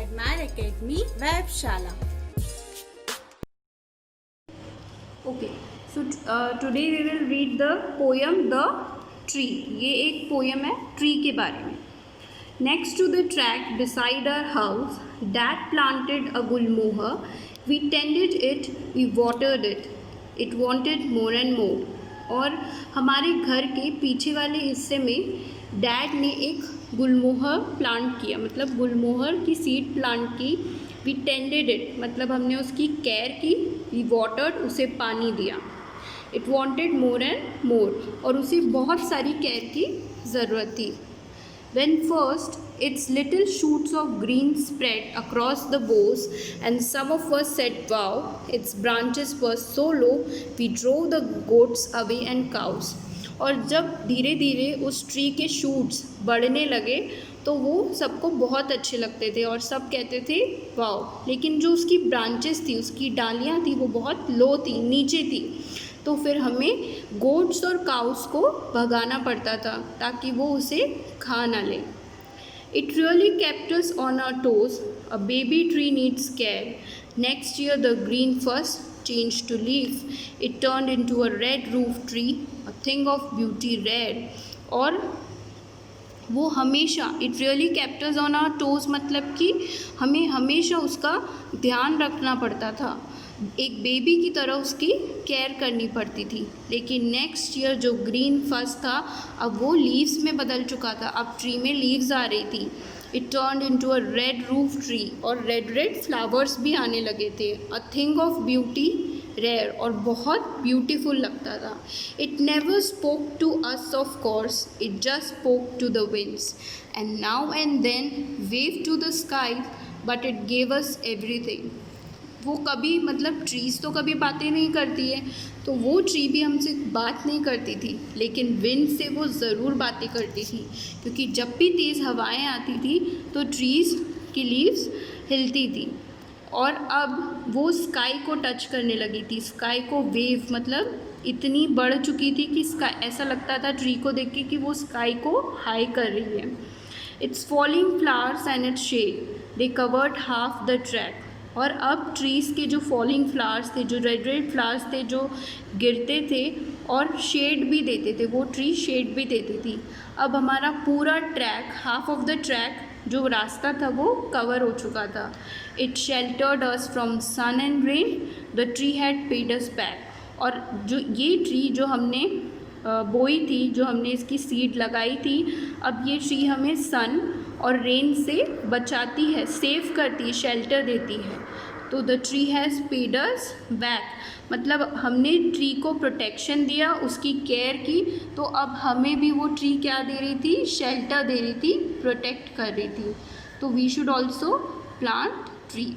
MR Academy Webshala. Okay, so today we will read the poem The Tree. ये एक poem है tree के बारे में. Next to the track beside our house, Dad planted a gulmohar. We tended it, we watered it. It wanted more and more. और हमारे घर के पीछे वाले हिस्से में डैड ने एक गुलमोहर प्लांट किया, मतलब गुलमोहर की सीड प्लांट की. वी टेंडेड इट, मतलब हमने उसकी केयर की. वी वाटर्ड, उसे पानी दिया. It wanted more and more, और उसे बहुत सारी केयर की ज़रूरत थी. When first its little shoots of green spread across the boughs, and some of us said, "Wow, its branches were so low, we drove the goats away and cows." और जब धीरे धीरे उस ट्री के shoots बढ़ने लगे तो वो सबको बहुत अच्छे लगते थे और सब कहते थे वाओ. लेकिन जो उसकी ब्रांचेस थी, उसकी डालियाँ थी, वो बहुत लो थी, नीचे थी. तो फिर हमें गोट्स और काउस को भगाना पड़ता था ताकि वो उसे खा ना ले. It really kept us on our toes. A baby tree needs care. Next year the green first changed to leaf. It turned into a red roof tree, a thing of beauty rare. और वो हमेशा, it really kept us on our toes, मतलब कि हमें हमेशा उसका ध्यान रखना पड़ता था, एक बेबी की तरह उसकी केयर करनी पड़ती थी. लेकिन नेक्स्ट ईयर जो ग्रीन फर्स्ट था, अब वो लीव्स में बदल चुका था. अब ट्री में लीव्स आ रही थी. It turn into a red roof tree, और रेड रेड फ्लावर्स भी आने लगे थे. A thing of beauty rare, और बहुत ब्यूटीफुल लगता था. It never spoke to us of course, it just spoke to the winds and now and then wave to the sky, but it gave us everything. वो कभी, मतलब trees तो कभी बातें नहीं करती है, तो वो ट्री भी हमसे बात नहीं करती थी, लेकिन विंड से वो ज़रूर बातें करती थी, क्योंकि जब भी तेज़ हवाएं आती थी तो ट्रीज़ की लीव्स हिलती थी. और अब वो स्काई को टच करने लगी थी. स्काई को वेव, मतलब इतनी बढ़ चुकी थी कि स्काई, ऐसा लगता था ट्री को देख के कि वो स्काई को हाई कर रही है. Its falling flowers and its shade, they covered half the track. और अब ट्रीज़ के जो फॉलिंग फ्लावर्स थे, जो रेड रेड फ्लावर्स थे, जो गिरते थे और शेड भी देते थे, वो ट्री शेड भी देती थी. अब हमारा पूरा track, half of the track, जो रास्ता था वो कवर हो चुका था. It sheltered us from sun and rain, the tree had paid us back. और जो ये ट्री जो हमने बोई थी, जो हमने इसकी सीड लगाई थी, अब ये ट्री हमें सन और रेन से बचाती है, सेव करती है, शेल्टर देती है. तो the tree has paid us back, मतलब हमने ट्री को प्रोटेक्शन दिया, उसकी केयर की, तो अब हमें भी वो ट्री क्या दे रही थी, शेल्टर दे रही थी, प्रोटेक्ट कर रही थी. तो we should also plant trees.